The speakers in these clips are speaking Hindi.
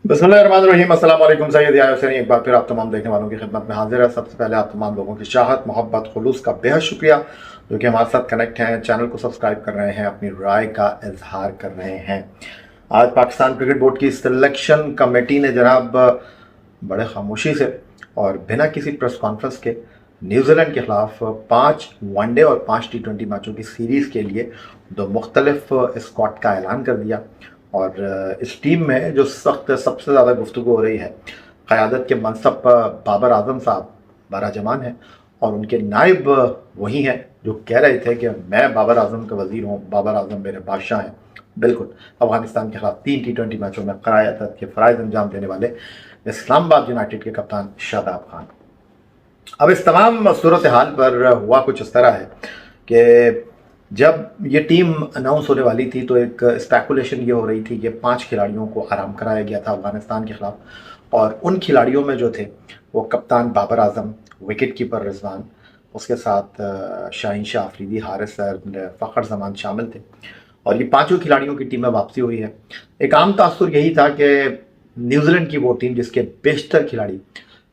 बिस्मिल्लाहिर्रहमानिर्रहीम। अस्सलाम वालेकुम। सैयद यार हुसैन एक बार फिर आप तमाम देखने वालों की खिदमत में हाजिर है। सबसे पहले आप तमाम लोगों की चाहत, मोहब्बत, खुलूस का बेहद शुक्रिया जो कि हमारे साथ कनेक्ट हैं, चैनल को सब्सक्राइब कर रहे हैं, अपनी राय का इजहार कर रहे हैं। आज पाकिस्तान क्रिकेट बोर्ड की सिलेक्शन कमेटी ने जनाब बड़े खामोशी से और बिना किसी प्रेस कॉन्फ्रेंस के न्यूजीलैंड के खिलाफ 5 वनडे और 5 T20 मैचों की सीरीज़ के लिए दो मुख्तलिफ स्क्वाड का ऐलान कर दिया। और इस टीम में जो सख्त सबसे ज़्यादा गुफ्तगू हो रही है, क़यादत के मनसब पर बाबर आजम साहब बराजमान हैं और उनके नायब वही हैं जो कह रहे थे कि मैं बाबर आजम का वज़ीर हूँ, बाबर आजम मेरे बादशाह हैं। बिल्कुल, अफगानिस्तान के खिलाफ 3 T20 मैचों में क़यादत के फ़राइज़ अंजाम देने वाले इस्लामाबाद यूनाइटेड के कप्तान शादाब खान। अब इस तमाम सूरत हाल पर हुआ कुछ इस तरह है कि जब ये टीम अनाउंस होने वाली थी तो एक स्पेकुलेशन ये हो रही थी कि 5 खिलाड़ियों को आराम कराया गया था अफगानिस्तान के खिलाफ। और उन खिलाड़ियों में जो थे वो कप्तान बाबर आजम, विकेट कीपर रिजवान, उसके साथ शाहीन शाह अफरीदी, हारिस फ़खर जमान शामिल थे। और ये पांचों खिलाड़ियों की टीम में वापसी हुई है। एक आम तासुर यही था कि न्यूजीलैंड की वो टीम जिसके बेशतर खिलाड़ी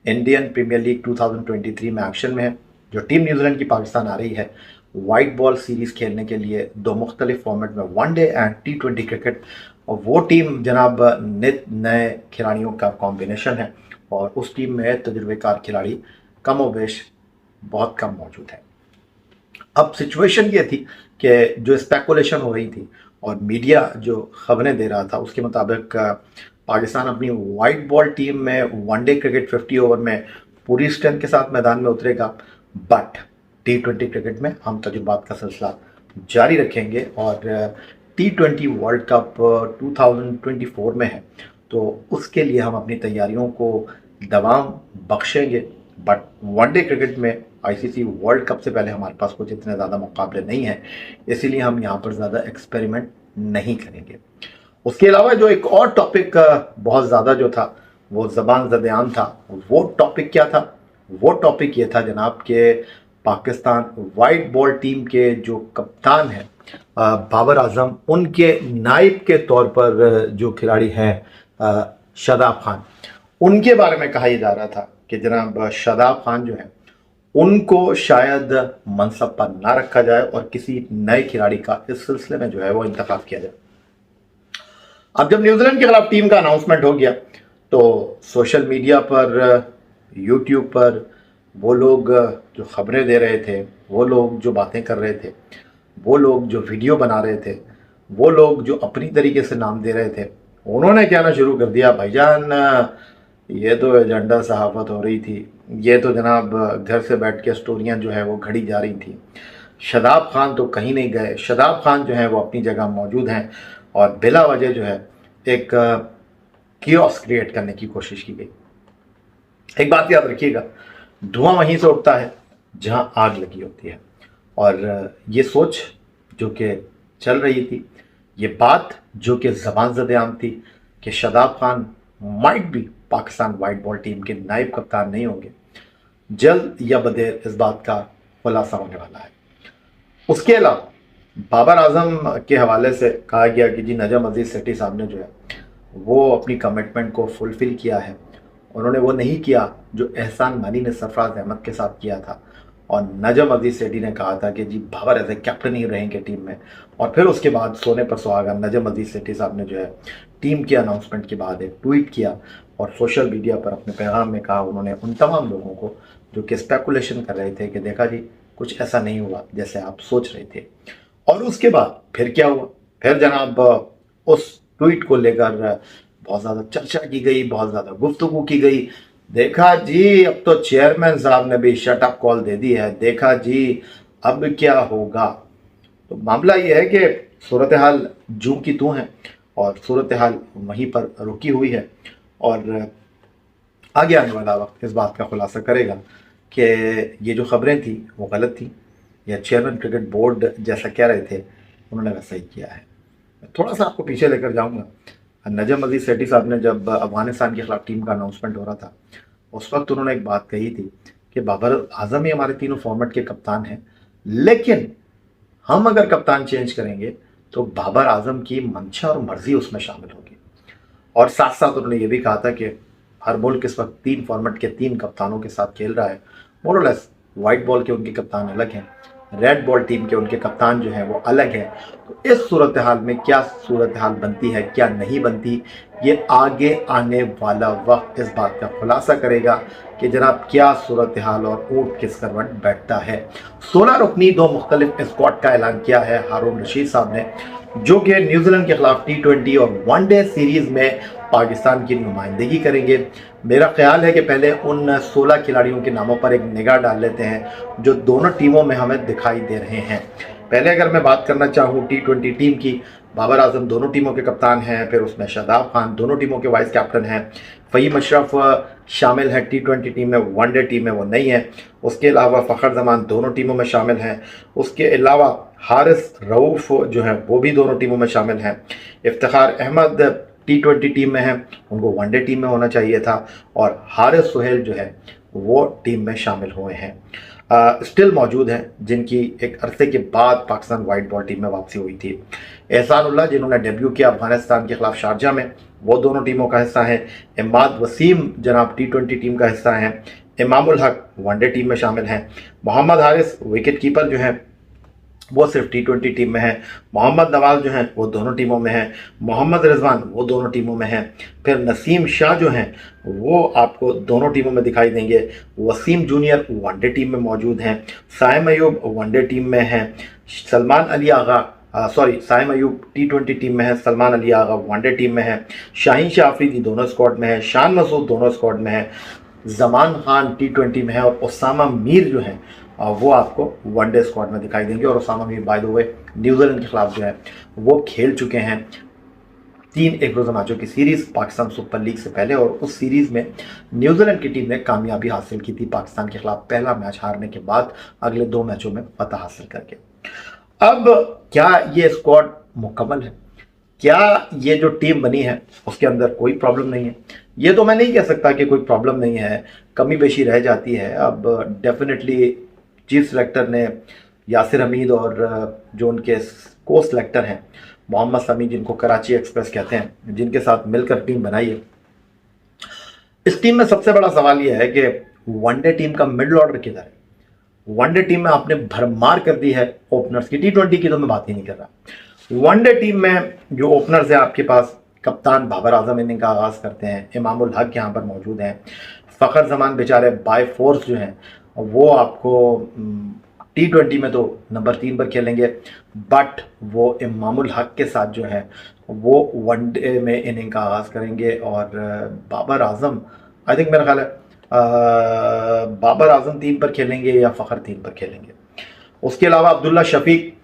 इंडियन प्रीमियर लीग 2023 में एक्शन में है, जो टीम न्यूजीलैंड की पाकिस्तान आ रही है वाइट बॉल सीरीज़ खेलने के लिए दो मुख्तलिफ फॉर्मेट में, वनडे एंड T20 क्रिकेट। और वो टीम जनाब नित नए खिलाड़ियों का कॉम्बिनेशन है और उस टीम में तजुर्बेकार खिलाड़ी कम व बेश बहुत कम मौजूद है। अब सिचुएशन ये थी कि जो स्पेकुलेशन हो रही थी और मीडिया जो खबरें दे रहा था उसके मुताबिक पाकिस्तान अपनी वाइट बॉल टीम में वनडे क्रिकेट 50 ओवर में पूरी स्ट्रेंथ के साथ मैदान में उतरेगा, बट T20 क्रिकेट में हम तजुर्बात का सिलसिला जारी रखेंगे। और T20 वर्ल्ड कप 2024 में है तो उसके लिए हम अपनी तैयारियों को दवाम बख्शेंगे, बट वनडे क्रिकेट में ICC वर्ल्ड कप से पहले हमारे पास कुछ इतने ज़्यादा मुकाबले नहीं हैं, इसीलिए हम यहाँ पर ज़्यादा एक्सपेरिमेंट नहीं करेंगे। उसके अलावा जो एक और टॉपिक बहुत ज़्यादा जो था वो ज़बान ज़द-ए-आम था। वो टॉपिक क्या था? वो टॉपिक ये था जनाब कि पाकिस्तान वाइट बॉल टीम के जो कप्तान हैं बाबर आजम, उनके नायब के तौर पर जो खिलाड़ी हैं शादाब खान, उनके बारे में कहा जा रहा था कि जनाब शादाब खान जो है उनको शायद मनसब पर ना रखा जाए और किसी नए खिलाड़ी का इस सिलसिले में जो है वो इंतखाब किया जाए। अब जब न्यूजीलैंड के खिलाफ टीम का अनाउंसमेंट हो गया तो सोशल मीडिया पर, यूट्यूब पर वो लोग जो खबरें दे रहे थे, वो लोग जो बातें कर रहे थे, वो लोग जो वीडियो बना रहे थे, वो लोग जो अपनी तरीके से नाम दे रहे थे, उन्होंने कहना शुरू कर दिया, भाईजान ये तो एजेंडा सहाफ़त हो रही थी, ये तो जनाब घर से बैठ के स्टोरियाँ जो है वो घड़ी जा रही थी, शादाब खान तो कहीं नहीं गए, शादाब खान जो है वो अपनी जगह मौजूद हैं। और बिला वजह जो है एक कियोस क्रिएट करने की कोशिश की गई। एक बात याद रखिएगा, धुआं वहीं से उठता है जहां आग लगी होती है। और ये सोच जो कि चल रही थी, ये बात जो कि ज़बान ज़द-ए-आम थी कि शादाब खान माइट भी पाकिस्तान वाइट बॉल टीम के नायब कप्तान नहीं होंगे, जल्द या बदेर इस बात का खुलासा होने वाला है। उसके अलावा बाबर आजम के हवाले से कहा गया कि जी नजम अजीज़ सेठी साहब ने जो है वो अपनी कमिटमेंट को फुलफ़िल किया है। उन्होंने वो नहीं किया जो एहसान मानी ने सरफराज अहमद के साथ किया था। और नजम अजीज़ सेठी ने कहा था कि जी बाबर एज ए कैप्टन ही रहेंगे टीम में। और फिर उसके बाद सोने पर सुहागा नजम अजीज़ सेठी साहब ने जो है टीम के अनाउंसमेंट के बाद एक ट्वीट किया और सोशल मीडिया पर अपने पैगाम में कहा, उन्होंने उन तमाम लोगों को जो कि स्पेकुलेशन कर रहे थे कि देखा जी कुछ ऐसा नहीं हुआ जैसे आप सोच रहे थे। और उसके बाद फिर क्या हुआ? फिर जनाब उस ट्वीट को लेकर बहुत ज़्यादा चर्चा की गई, बहुत ज़्यादा गुफ्तगू की गई। देखा जी अब तो चेयरमैन साहब ने भी शट अप कॉल दे दी है, देखा जी अब क्या होगा। तो मामला ये है कि सूरत हाल जूं की तूं है और सूरत हाल वहीं पर रुकी हुई है। और आगे आने वाला वक्त इस बात का खुलासा करेगा कि ये जो खबरें थी वो गलत थी या चेयरमैन क्रिकेट बोर्ड जैसा कह रहे थे उन्होंने वैसा ही किया है। थोड़ा सा आपको पीछे लेकर जाऊंगा। नजम अजीज़ सेठी साहब ने जब अफगानिस्तान के खिलाफ टीम का अनाउंसमेंट हो रहा था उस वक्त उन्होंने एक बात कही थी कि बाबर आजम ही हमारे तीनों फॉर्मेट के कप्तान हैं, लेकिन हम अगर कप्तान चेंज करेंगे तो बाबर आजम की मंशा और मर्जी उसमें शामिल होगी। और साथ साथ उन्होंने ये भी कहा था कि हर मुल्क इस वक्त 3 फॉर्मेट के 3 कप्तानों के साथ खेल रहा है। मोरलेस वाइट बॉल के उनके कप्तान अलग हैं, रेड बॉल टीम के उनके कप्तान जो हैं वो अलग हैं। तो इस सूरत हाल में क्या सूरत हाल बनती है, क्या नहीं बनती, ये आगे आने वाला वक्त इस बात का खुलासा करेगा कि जनाब क्या सूरत हाल और ऊँट किस करवट बैठता है। 16 रुकनी 2 मुख्तलिफ स्क्वाड का ऐलान किया है हारून रशीद साहब ने, जो कि न्यूजीलैंड के खिलाफ T20 और वनडे सीरीज में पाकिस्तान की नुमाइंदगी करेंगे। मेरा ख्याल है कि पहले उन 16 खिलाड़ियों के नामों पर एक निगाह डाल लेते हैं जो दोनों टीमों में हमें दिखाई दे रहे हैं। पहले अगर मैं बात करना चाहूँ T20 टीम की, बाबर आजम दोनों टीमों के कप्तान हैं, फिर उसमें शादाब खान दोनों टीमों के वाइस कैप्टन हैं, फ़हीम अशरफ शामिल है T20 टीम में, वनडे टीम में वो नहीं है। उसके अलावा फ़खर जमान दोनों टीमों में शामिल हैं। उसके अलावा हारिस रऊफ़ जो है वो भी दोनों टीमों में शामिल हैं। इफ्तिखार अहमद T20 टीम में है, उनको वनडे टीम में होना चाहिए था। और हारिस सुहेल जो है वो टीम में शामिल हुए हैं, स्टिल मौजूद हैं, जिनकी एक अरसे के बाद पाकिस्तान वाइट बॉल टीम में वापसी हुई थी। एहसानुल्लाह जिन्होंने डेब्यू किया अफगानिस्तान के खिलाफ शारजा में, वो दोनों टीमों का हिस्सा हैं। इमाद वसीम जनाब T20 टीम का हिस्सा हैं। इमामुल हक वनडे टीम में शामिल हैं। मोहम्मद हारिस विकेट कीपर जो हैं वो सिर्फ T20 टीम में है। मोहम्मद नवाज जो हैं वो दोनों टीमों में हैं। मोहम्मद रिजवान वो दोनों टीमों में हैं। फिर नसीम शाह जो हैं वो आपको दोनों टीमों में दिखाई देंगे। वसीम जूनियर वनडे टीम में मौजूद हैं। साइम अयूब वनडे टीम में हैं। सलमान अली आगा साइम अयूब T20 टीम में है, सलमान अली आगा वनडे टीम में है। शाहीन शाह अफरीदी दोनों स्क्वाड में है। शान मसूद दोनों स्क्वाड में है। जमान खान T20 में है। और उसामा मीर जो हैं वो आपको वनडे स्क्वाड में दिखाई देंगे। और Usama Mir by the way New Zealand के खिलाफ जो है वो खेल चुके हैं 3 एक रोज़ा मैचों की सीरीज़ पाकिस्तान सुपर लीग से पहले, और उस सीरीज़ में न्यूजीलैंड की टीम ने कामयाबी हासिल की थी पाकिस्तान के खिलाफ पहला मैच हारने के बाद अगले 2 मैचों में फतह हासिल करके। अब क्या ये स्क्वाड मुकम्मल है? क्या ये जो टीम बनी है उसके अंदर कोई प्रॉब्लम नहीं है? ये तो मैं नहीं कह सकता कि कोई प्रॉब्लम नहीं है, कमी बेशी रह जाती है। अब डेफिनेटली चीफ सेलेक्टर ने यासिर हमीद और जो उनके को सेलेक्टर हैं मोहम्मद समी, जिनको कराची एक्सप्रेस कहते हैं, जिनके साथ मिलकर टीम बनाई है, इस टीम में सबसे बड़ा सवाल यह है कि वनडे टीम का मिडल ऑर्डर किधर है? वनडे टीम में आपने भरमार कर दी है ओपनर्स की। T20 की तो मैं बात ही नहीं कर रहा। वनडे टीम में जो ओपनर्स है आपके पास, कप्तान बाबर आजम इनिंग का आगाज़ करते हैं। इमामुल हक यहाँ पर मौजूद हैं। फ़खर जमान बेचारे बाय फोर्स जो हैं वो आपको T20 में तो नंबर 3 पर खेलेंगे, बट वो इमामुल हक के साथ जो है वो वनडे में इनिंग का आगाज़ करेंगे। और बाबर आजम आई थिंक मेरा ख्याल है बाबर आजम 3 पर खेलेंगे या फ़खर 3 पर खेलेंगे। उसके अलावा अब्दुल्ला शफीक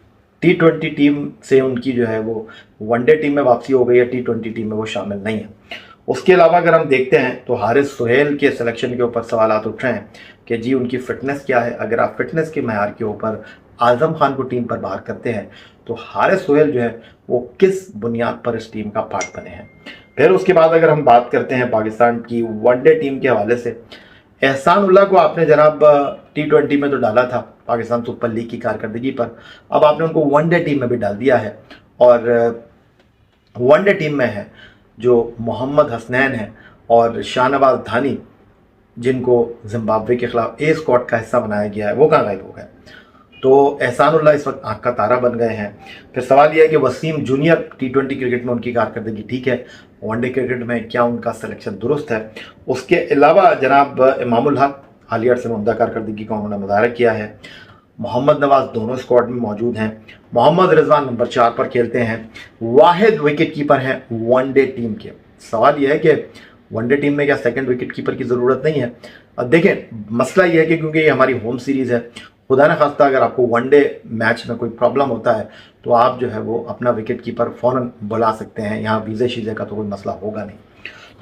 T20 टीम से उनकी जो है वो वनडे टीम में वापसी हो गई है, T20 टीम में वो शामिल नहीं है। उसके अलावा अगर हम देखते हैं तो हारिस सुहेल के सिलेक्शन के ऊपर सवालात उठ रहे हैं कि जी उनकी फ़िटनेस क्या है। अगर आप फिटनेस के मैार के ऊपर आज़म खान को टीम पर बाहर करते हैं तो हारिस सुहेल जो है वो किस बुनियाद पर इस टीम का पार्ट बने हैं। फिर उसके बाद अगर हम बात करते हैं पाकिस्तान की वनडे टीम के हवाले से, एहसानुल्लाह को आपने जनाब T20 में तो डाला था पाकिस्तान सुपर लीग की कारकर्दगी पर, अब आपने उनको वनडे टीम में भी डाल दिया है। और वनडे टीम में है जो मोहम्मद हसनैन है और शाहनवाज धानी, जिनको जिम्बाब्वे के खिलाफ ए स्क्वाड का हिस्सा बनाया गया है, वो कहाँ गायब हो गए? तो एहसानुल्लाह इस वक्त आँख का तारा बन गए हैं। फिर सवाल यह है कि वसीम जूनियर T20 क्रिकेट में उनकी कारकर्दगी ठीक है, वनडे क्रिकेट में क्या उनका सिलेक्शन दुरुस्त है? उसके अलावा जनाब इमामुल हक हालिया से उम्दा कारकर्दगी का उन्होंने मुजाहरा किया है। मोहम्मद नवाज दोनों स्क्वाड में मौजूद हैं। मोहम्मद रिजवान नंबर 4 पर खेलते हैं। वाहिद विकेट कीपर हैं वनडे टीम के। सवाल यह है कि वनडे टीम में क्या सेकंड विकेट कीपर की ज़रूरत नहीं है? अब देखें, मसला यह है कि क्योंकि ये हमारी होम सीरीज़ है, खुदा न खास्ता अगर आपको वनडे मैच में कोई प्रॉब्लम होता है तो आप जो है वो अपना विकेट कीपर फ़ौरन बुला सकते हैं। यहाँ वीज़े शीज़े का तो कोई मसला होगा नहीं।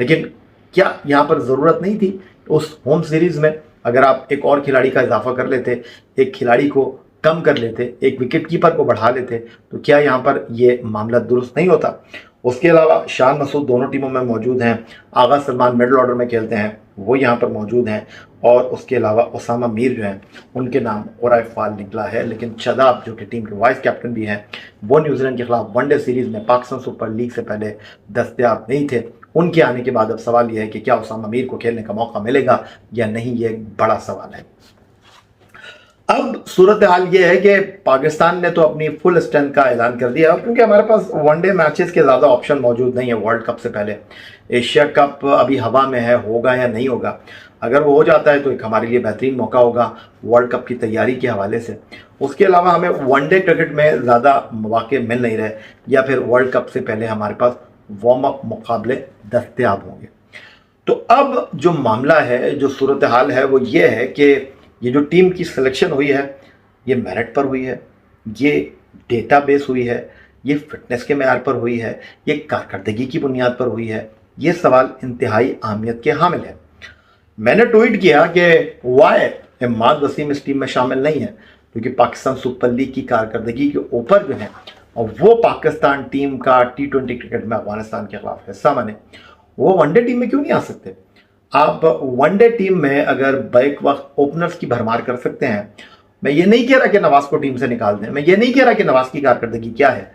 लेकिन क्या यहाँ पर ज़रूरत नहीं थी? उस होम सीरीज़ में अगर आप एक और खिलाड़ी का इजाफा कर लेते, एक खिलाड़ी को कम कर लेते, एक विकेट कीपर को बढ़ा लेते, तो क्या यहाँ पर ये मामला दुरुस्त नहीं होता? उसके अलावा शान मसूद दोनों टीमों में मौजूद हैं। आगा सलमान मिडल ऑर्डर में खेलते हैं, वो यहाँ पर मौजूद हैं। और उसके अलावा उसामा मीर जो हैं उनके नाम और फाल निकला है, लेकिन शदाब जो कि टीम के वाइस कैप्टन भी हैं, वो न्यूजीलैंड के खिलाफ वनडे सीरीज़ में पाकिस्तान सुपर लीग से पहले दस्तयाब नहीं थे। उनके आने के बाद अब सवाल यह है कि क्या उसामा मीर को खेलने का मौका मिलेगा या नहीं, ये एक बड़ा सवाल है। अब सूरत हाल ये है कि पाकिस्तान ने तो अपनी फुल स्ट्रेंथ का ऐलान कर दिया, क्योंकि हमारे पास वनडे मैचेस के ज़्यादा ऑप्शन मौजूद नहीं है वर्ल्ड कप से पहले। एशिया कप अभी हवा में है, होगा या नहीं होगा। अगर वो हो जाता है तो एक हमारे लिए बेहतरीन मौका होगा वर्ल्ड कप की तैयारी के हवाले से। उसके अलावा हमें वनडे क्रिकेट में ज़्यादा मौके मिल नहीं रहे, या फिर वर्ल्ड कप से पहले हमारे पास वार्म अप मुकाबले दस्तयाब होंगे। तो अब जो मामला है, जो सूरत हाल है, वो ये है कि ये जो टीम की सिलेक्शन हुई है, ये मेरिट पर हुई है, ये डेटाबेस हुई है, ये फिटनेस के मैार पर हुई है, ये कारकर्दगी की बुनियाद पर हुई है। ये सवाल इंतहाई अहमियत के हामिल है। मैंने ट्वीट किया कि वाई इमाद वसीम इस टीम में शामिल नहीं है, क्योंकि पाकिस्तान सुपर लीग की कारकर्दगी के ऊपर जो है, और वो पाकिस्तान टीम का T20 क्रिकेट में अफगानिस्तान के खिलाफ हिस्सा बने, वो वनडे टीम में क्यों नहीं आ सकते। आप वनडे टीम में अगर बैक वक्त ओपनर्स की भरमार कर सकते हैं, मैं ये नहीं कह रहा कि नवाज को टीम से निकाल दें, मैं ये नहीं कह रहा कि नवाज की कारकर्दगी क्या है।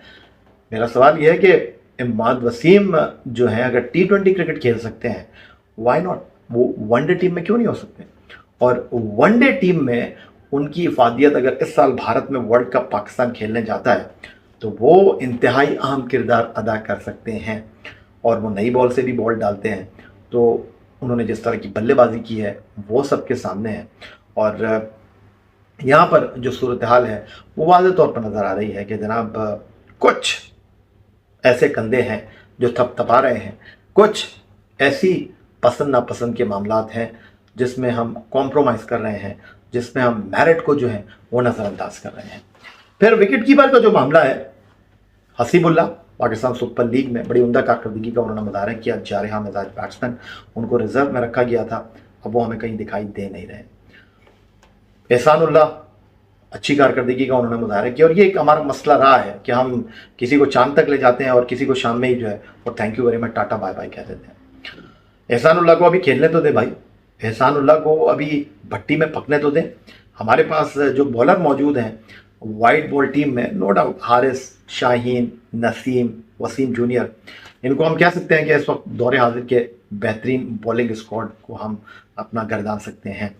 मेरा सवाल यह है कि इमाद वसीम जो है अगर T20 क्रिकेट खेल सकते हैं, वाई नॉट, वो वनडे टीम में क्यों नहीं हो सकते। और वनडे टीम में उनकी इफादियत अगर इस साल भारत में वर्ल्ड कप पाकिस्तान खेलने जाता है तो वो इंतहाई अहम किरदार अदा कर सकते हैं। और वो नई बॉल से भी बॉल डालते हैं, तो उन्होंने जिस तरह की बल्लेबाजी की है वो सबके सामने है। और यहाँ पर जो सूरत हाल है वो वाज़ेह तौर पर नज़र आ रही है कि जनाब कुछ ऐसे कंधे हैं जो थपथपा रहे हैं, कुछ ऐसी पसंद नापसंद के मामलात हैं जिसमें हम कॉम्प्रोमाइज़ कर रहे हैं, जिसमें हम मेरिट को जो है वो नज़रअंदाज कर रहे हैं। फिर विकेट कीपर का जो मामला है, हसीबुल्लाह पाकिस्तान सुपर लीग में बड़ी उम्दा कारकर्दगी का उन्होंने मुजाहरा किया। जारहा मिजाज बैट्समैन, उनको रिजर्व में रखा गया था, अब वो हमें कहीं दिखाई दे नहीं रहे। एहसानुल्लाह अच्छी कारकर्दगी का उन्होंने मुजाहरा किया, और ये एक हमारा मसला रहा है कि हम किसी को चांद तक ले जाते हैं और किसी को शाम में ही जो है और thank you very much tata bye bye कह देते हैं। एहसानुल्लाह को अभी खेलने तो दे भाई, एहसानुल्लाह को अभी भट्टी में पकने तो दें। हमारे पास जो बॉलर मौजूद हैं वाइट बॉल टीम में, no doubt Haris, Shaheen, Naseem, Wasim junior, इनको हम कह सकते हैं कि इस वक्त दौरे हाजिर के बेहतरीन बॉलिंग स्क्वाड को हम अपना गर्दान सकते हैं।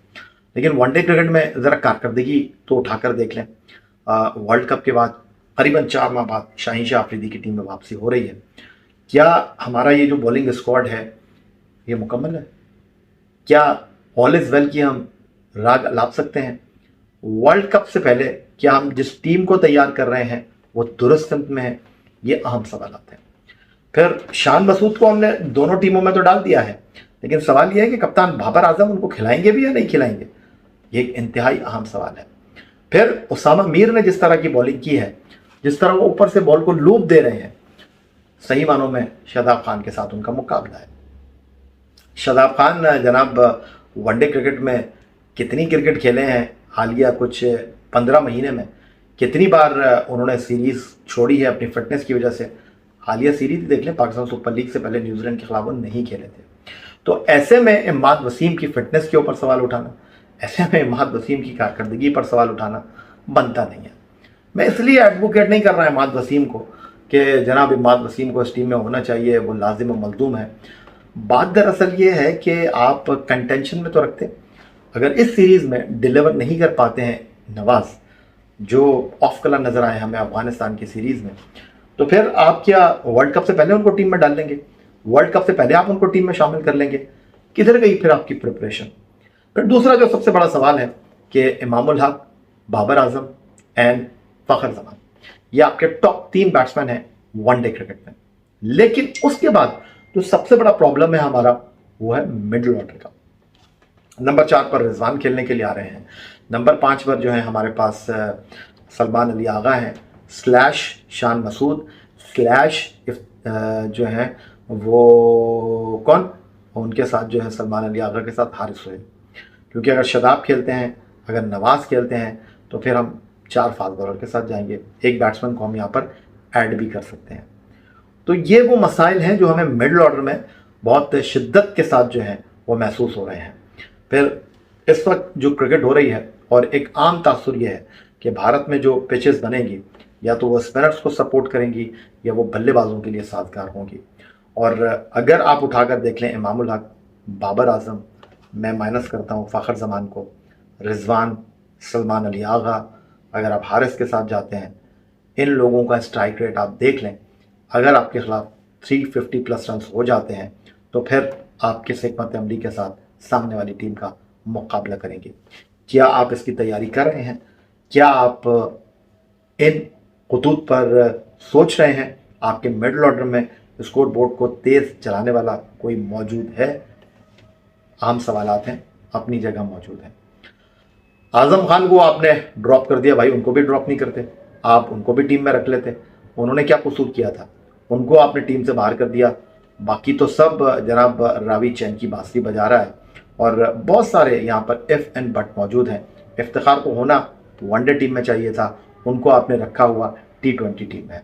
लेकिन वनडे क्रिकेट में ज़रा कारकर्दगी तो उठाकर देख लें। वर्ल्ड कप के बाद करीबन 4 माह बाद शाहीन शाह अफरीदी की टीम में वापसी हो रही है। क्या हमारा ये जो बॉलिंग स्क्वाड है ये मुकम्मल है? क्या ऑल इज़ वेल की हम राग लाभ सकते हैं? वर्ल्ड कप से पहले क्या हम जिस टीम को तैयार कर रहे हैं वो दुरुस्त सिमत में है? ये अहम सवाल आते हैं। फिर शान मसूद को हमने दोनों टीमों में तो डाल दिया है, लेकिन सवाल यह है कि कप्तान बाबर आजम उनको खिलाएंगे भी या नहीं खिलाएंगे, ये एक इंतहाई अहम सवाल है। फिर उसामा मीर ने जिस तरह की बॉलिंग की है, जिस तरह वो ऊपर से बॉल को लूप दे रहे हैं, सही मानों में शादाब खान के साथ उनका मुकाबला है। शादाब खान जनाब वनडे क्रिकेट में कितनी क्रिकेट खेले हैं हालिया कुछ 15 महीने में, कितनी बार उन्होंने सीरीज़ छोड़ी है अपनी फिटनेस की वजह से। हालिया सीरीज देख लें, पाकिस्तान सुपर लीग से पहले न्यूजीलैंड के खिलाफ वो नहीं खेले थे। तो ऐसे में इमाद वसीम की फिटनेस के ऊपर सवाल उठाना, ऐसे में इमाद वसीम की कारकर्दगी पर सवाल उठाना बनता नहीं है। मैं इसलिए एडवोकेट नहीं कर रहा इमाद वसीम को कि जनाब इमाद वसीम को इस टीम में होना चाहिए, वो लाजिम व मलजूम है। बात दरअसल ये है कि आप कंटेंशन में तो रखते, अगर इस सीरीज़ में डिलीवर नहीं कर पाते हैं नवाज, जो ऑफ कलर नज़र आए हमें अफगानिस्तान की सीरीज़ में, तो फिर आप क्या वर्ल्ड कप से पहले उनको टीम में डाल लेंगे? वर्ल्ड कप से पहले आप उनको टीम में शामिल कर लेंगे? किधर गई फिर आपकी प्रिपरेशन? फिर दूसरा जो सबसे बड़ा सवाल है कि इमामुल हक, बाबर आजम एंड फ़खर जमान, ये आपके टॉप 3 बैट्समैन हैं वनडे क्रिकेट में। लेकिन उसके बाद जो सबसे बड़ा प्रॉब्लम है हमारा वो है मिडिल ऑर्डर का। नंबर 4 पर रिजवान खेलने के लिए आ रहे हैं, नंबर 5 पर जो है हमारे पास सलमान अली आगा हैं स्लैश शान मसूद स्लैश जो है वो कौन, उनके साथ जो है सलमान अली आगा के साथ हारिस सोहेल। क्योंकि अगर शदाब खेलते हैं, अगर नवाज खेलते हैं, तो फिर हम 4 फास्ट बॉलर के साथ जाएंगे, एक बैट्समैन को हम यहाँ पर ऐड भी कर सकते हैं। तो ये वो मसाइल हैं जो हमें मिडिल ऑर्डर में बहुत शिद्दत के साथ जो है वो महसूस हो रहे हैं। फिर इस वक्त जो क्रिकेट हो रही है, और एक आम तासुर ये है कि भारत में जो पिचेस बनेगी या तो वो स्पिनर्स को सपोर्ट करेंगी या वो बल्लेबाजों के लिए साजगार होंगी। और अगर आप उठाकर देख लें इमामुल हक, बाबर आजम, मैं माइनस करता हूँ फ़खर जमान को, रिजवान, सलमान अली आगा, अगर आप हारिस के साथ जाते हैं, इन लोगों का स्ट्राइक रेट आप देख लें, अगर आपके खिलाफ 350 प्लस रन हो जाते हैं तो फिर आप किस हिकमत अमली के साथ सामने वाली टीम का मुकाबला करेंगे। क्या आप इसकी तैयारी कर रहे हैं? क्या आप इन खतूत पर सोच रहे हैं? आपके मिडल ऑर्डर में स्कोर बोर्ड को तेज़ चलाने वाला कोई मौजूद है? आम सवालात हैं, अपनी जगह मौजूद हैं। आजम खान को आपने ड्रॉप कर दिया, भाई उनको भी ड्रॉप नहीं करते, आप उनको भी टीम में रख लेते। उन्होंने क्या कसूर किया था? उनको आपने टीम से बाहर कर दिया। बाकी तो सब जनाब रावी चैन की बांसुरी बजा रहा है और बहुत सारे यहाँ पर इफ़ एंड बट मौजूद हैं। इफ्तिखार को होना वनडे टीम में चाहिए था, उनको आपने रखा हुआ T20 टीम में।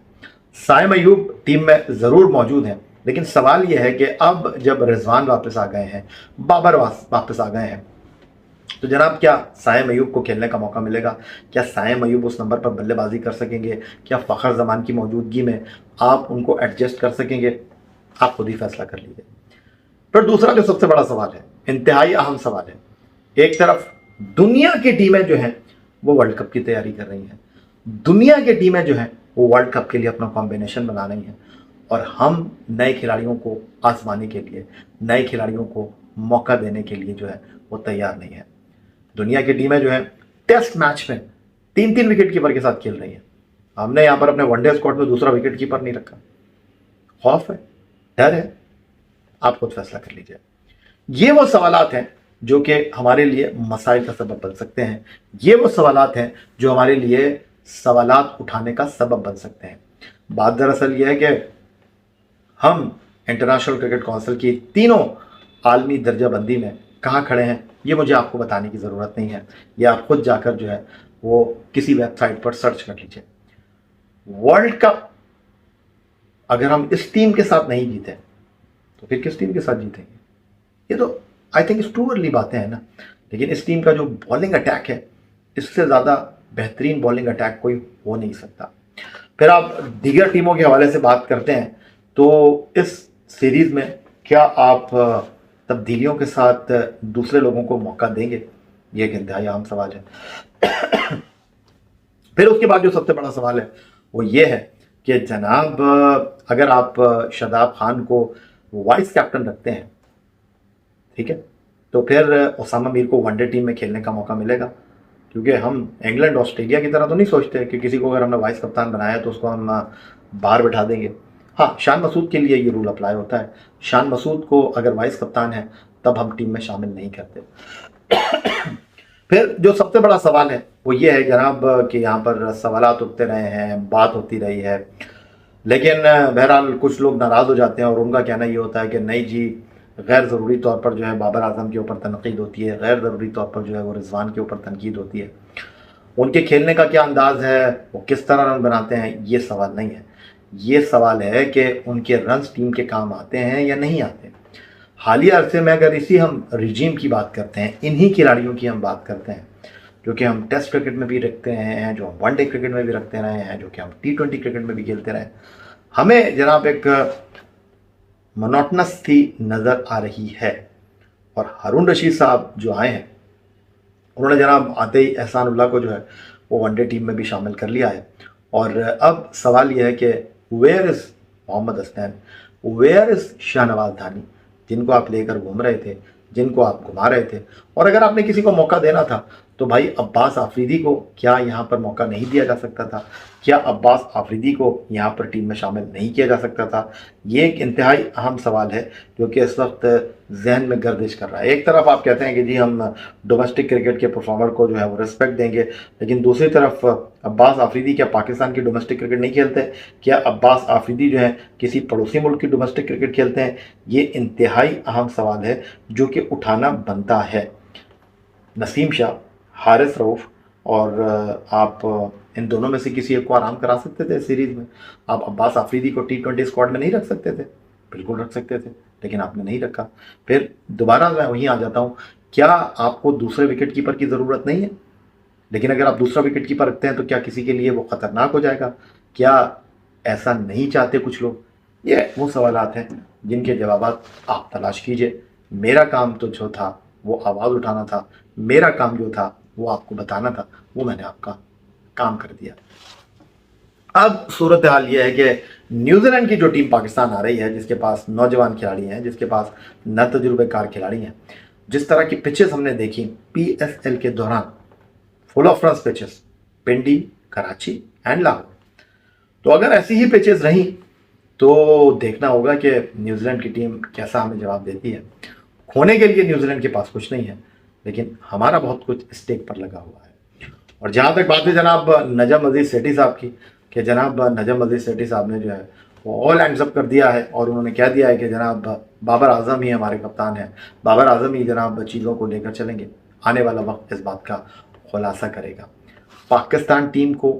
साइम अयूब टीम में ज़रूर मौजूद हैं, लेकिन सवाल यह है कि अब जब रिजवान वापस आ गए हैं, बाबर वापस आ गए हैं, तो जनाब क्या साइम अयूब को खेलने का मौका मिलेगा? क्या साइम अयूब उस नंबर पर बल्लेबाजी कर सकेंगे? क्या फ़खर जमान की मौजूदगी में आप उनको एडजस्ट कर सकेंगे? आप खुद ही फैसला कर लीजिए। फिर दूसरा जो सबसे बड़ा सवाल है, इंतहाई अहम सवाल है, एक तरफ दुनिया की टीमें जो हैं वो वर्ल्ड कप की तैयारी कर रही हैं, दुनिया की टीमें जो हैं वो वर्ल्ड कप के लिए अपना कॉम्बिनेशन बना रही हैं, और हम नए खिलाड़ियों को आजमाने के लिए, नए खिलाड़ियों को मौका देने के लिए जो है वो तैयार नहीं है। दुनिया की टीमें जो हैं टेस्ट मैच में 3-3 विकेट कीपर के साथ खेल रही हैं। हमने यहाँ पर अपने वनडे स्क्वाड में दूसरा विकेट कीपर नहीं रखा। खौफ है, डर है, आप खुद फैसला कर लीजिए। ये वो सवालात हैं जो कि हमारे लिए मसाइल का सबब बन सकते हैं। ये वो सवालात हैं जो हमारे लिए सवालात उठाने का सबब बन सकते हैं। बात दरअसल ये है कि हम इंटरनेशनल क्रिकेट काउंसिल की तीनों आलमी दर्जाबंदी में कहाँ खड़े हैं, ये मुझे आपको बताने की ज़रूरत नहीं है। ये आप खुद जाकर जो है वो किसी वेबसाइट पर सर्च कर लीजिए। वर्ल्ड कप अगर हम इस टीम के साथ नहीं जीते तो फिर किस टीम के साथ जीतेंगे? ये तो आई थिंक इस टू अर्ली बातें हैं ना। लेकिन इस टीम का जो बॉलिंग अटैक है, इससे ज़्यादा बेहतरीन बॉलिंग अटैक कोई हो नहीं सकता। फिर आप दीगर टीमों के हवाले से बात करते हैं तो इस सीरीज़ में क्या आप तब्दीलियों के साथ दूसरे लोगों को मौका देंगे? ये एक इंतहाई अहम सवाल है। फिर उसके बाद जो सबसे बड़ा सवाल है वो ये है कि जनाब अगर आप शादाब खान को वाइस कैप्टन रखते हैं, ठीक है, तो फिर उसामा मीर को वनडे टीम में खेलने का मौका मिलेगा? क्योंकि हम इंग्लैंड ऑस्ट्रेलिया की तरह तो नहीं सोचते कि किसी को अगर हमने वाइस कप्तान बनाया तो उसको हम बाहर बैठा देंगे। हाँ, शान मसूद के लिए ये रूल अप्लाई होता है। शान मसूद को अगर वाइस कप्तान है तब हम टीम में शामिल नहीं करते। फिर जो सबसे बड़ा सवाल है वो ये है जनाब कि यहाँ पर सवालात उठते रहे हैं, बात होती रही है, लेकिन बहरहाल कुछ लोग नाराज़ हो जाते हैं और उनका कहना ये होता है कि नहीं जी, गैर ज़रूरी तौर पर जो है बाबर आजम के ऊपर तनकीद होती है, गैर ज़रूरी तौर पर जो है वो रिजवान के ऊपर तनकीद होती है। उनके खेलने का क्या अंदाज़ है, वो किस तरह रन बनाते हैं, ये सवाल नहीं है। ये सवाल है कि उनके रन्स टीम के काम आते हैं या नहीं आते। हालिया अरसे में अगर इसी हम रिजीम की बात करते हैं, इन्हीं खिलाड़ियों की हम बात करते हैं जो कि हम टेस्ट क्रिकेट में भी रखते हैं, जो हम वनडे क्रिकेट में भी रखते रहे हैं, जो कि हम T20 क्रिकेट में भी खेलते रहे, हमें जनाब एक मोनोटनस सी नज़र आ रही है। और हारून रशीद साहब जो आए हैं, उन्होंने जनाब आते ही एहसानुल्लाह को जो है वो वनडे टीम में भी शामिल कर लिया है। और अब सवाल यह है कि where is Mohammad Hasnain, where is Shahnawaz Dhani, जिनको आप लेकर घूम रहे थे, जिनको आप घुमा रहे थे। और अगर आपने किसी को मौका देना था तो भाई अब्बास आफरीदी को क्या यहाँ पर मौका नहीं दिया जा सकता था? क्या अब्बास आफरीदी को यहाँ पर टीम में शामिल नहीं किया जा सकता था? ये एक इंतहाई अहम सवाल है जो कि इस वक्त जहन में गर्दिश कर रहा है। एक तरफ आप कहते हैं कि जी हम डोमेस्टिक क्रिकेट के परफॉर्मर को जो है वो रिस्पेक्ट देंगे, लेकिन दूसरी तरफ अब्बास आफरीदी क्या पाकिस्तान की डोमेस्टिक क्रिकेट नहीं खेलते? क्या अब्बास आफरीदी जो है किसी पड़ोसी मुल्क की डोमेस्टिक क्रिकेट खेलते हैं? ये इंतहाई अहम सवाल है जो कि उठाना बनता है। नसीम शाह, हारिस रऊफ़ और आप इन दोनों में से किसी एक को आराम करा सकते थे सीरीज़ में। आप अब्बास आफरीदी को T20 स्क्वाड में नहीं रख सकते थे? बिल्कुल रख सकते थे, लेकिन आपने नहीं रखा। फिर दोबारा मैं वहीं आ जाता हूँ, क्या आपको दूसरे विकेट कीपर की ज़रूरत नहीं है? लेकिन अगर आप दूसरा विकेट कीपर रखते हैं तो क्या किसी के लिए वो ख़तरनाक हो जाएगा? क्या ऐसा नहीं चाहते कुछ लोग? ये वो सवालात हैं जिनके जवाब आप तलाश कीजिए। मेरा काम तो जो था वो आवाज़ उठाना था, मेरा काम जो था वो आपको बताना था, वो मैंने आपका काम कर दिया। अब सूरत हाल ये है कि न्यूजीलैंड की जो टीम पाकिस्तान आ रही है, जिसके पास नौजवान खिलाड़ी हैं, जिसके पास न तजुर्बेकार खिलाड़ी हैं, जिस तरह की पिचेस हमने देखी PSL के दौरान, full of runs pitches, Pindi, Karachi and Lahore, तो अगर ऐसी ही पिचेस रही तो देखना होगा कि न्यूजीलैंड की टीम कैसा हमें जवाब देती है। खोने के लिए न्यूजीलैंड के पास कुछ नहीं है, लेकिन हमारा बहुत कुछ स्टेक पर लगा हुआ है। और जहाँ तक बात है जनाब नजम अजीज सेठी साहब की, कि जनाब नजम अजीज सेठी साहब ने जो है वो ऑल हैंड्स अप कर दिया है और उन्होंने कह दिया है कि जनाब बाबर आजम ही हमारे कप्तान है, बाबर आजम ही जनाब चीज़ों को लेकर चलेंगे। आने वाला वक्त इस बात का खुलासा करेगा। पाकिस्तान टीम को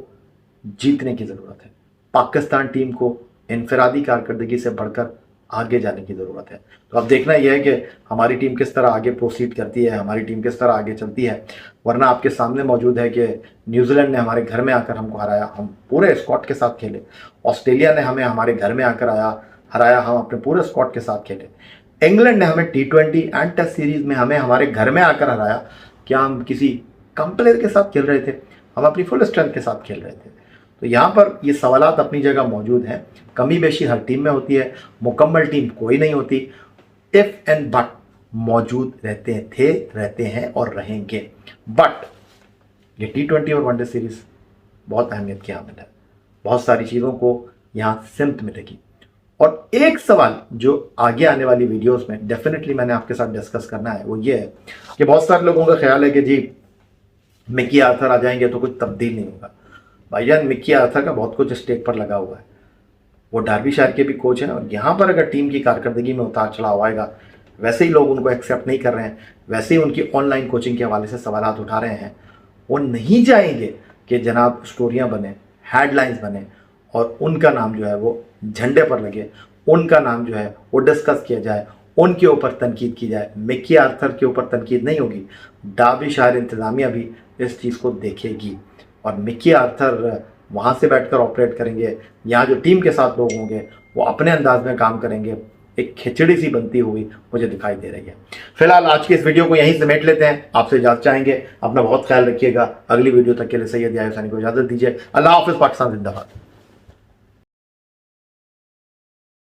जीतने की ज़रूरत है, पाकिस्तान टीम को इनफरादी कारकर्दगी से बढ़कर आगे जाने की ज़रूरत है। तो अब देखना यह है कि हमारी टीम किस तरह आगे प्रोसीड करती है, हमारी टीम किस तरह आगे चलती है। वरना आपके सामने मौजूद है कि न्यूजीलैंड ने हमारे घर में आकर हमको हराया, हम पूरे स्क्वाड के साथ खेले। ऑस्ट्रेलिया ने हमें हमारे घर में आकर हराया, हम अपने पूरे स्क्वाड के साथ खेले। इंग्लैंड ने हमें T20 एंड टेस्ट सीरीज में हमें हमारे घर में आकर हराया। क्या हम किसी कम प्लेयर के साथ खेल रहे थे? हम अपनी फुल स्ट्रेंथ के साथ खेल रहे थे। तो यहाँ पर ये सवालात अपनी जगह मौजूद हैं। कमी बेशी हर टीम में होती है, मुकम्मल टीम कोई नहीं होती। इफ़ एंड बट मौजूद रहते हैं और रहेंगे। बट ये T20 और वनडे सीरीज़ बहुत अहमियत की हामिल है, बहुत सारी चीज़ों को यहाँ सिमत मिलेगी। और एक सवाल जो आगे आने वाली वीडियोस में डेफिनेटली मैंने आपके साथ डिस्कस करना है, वो ये है कि बहुत सारे लोगों का ख्याल है कि जी मिकी आर्थर आ जाएंगे तो कुछ तब्दील नहीं होगा। भाईजान मिकी आर्थर का बहुत कुछ स्टेक पर लगा हुआ है, वो डार्बीशायर के भी कोच हैं। और यहाँ पर अगर टीम की कारकर्दगी में उतार चढ़ाव आएगा, वैसे ही लोग उनको एक्सेप्ट नहीं कर रहे हैं, वैसे ही उनकी ऑनलाइन कोचिंग के हवाले से सवालात उठा रहे हैं, वो नहीं चाहेंगे कि जनाब स्टोरियाँ बने, हेडलाइंस बने और उनका नाम जो है वो झंडे पर लगे, उनका नाम जो है वो डिस्कस किया जाए, उनके ऊपर तनकीद की जाए। मिकी आर्थर के ऊपर तनकीद नहीं होगी, डार्बीशायर इंतज़ामिया भी इस चीज़ को देखेगी और मिकी आर्थर वहाँ से बैठकर ऑपरेट करेंगे। यहाँ जो टीम के साथ लोग होंगे वो अपने अंदाज में काम करेंगे। एक खिचड़ी सी बनती हुई मुझे दिखाई दे रही है। फिलहाल आज की इस वीडियो को यहीं समेट लेते हैं, आपसे इजाज़त चाहेंगे। अपना बहुत ख्याल रखिएगा। अगली वीडियो तक के लिए सैयद याहिया हुसैनी को इजाज़त दीजिए। अल्लाह हाफ़िज़। पाकिस्तान जिंदाबाद।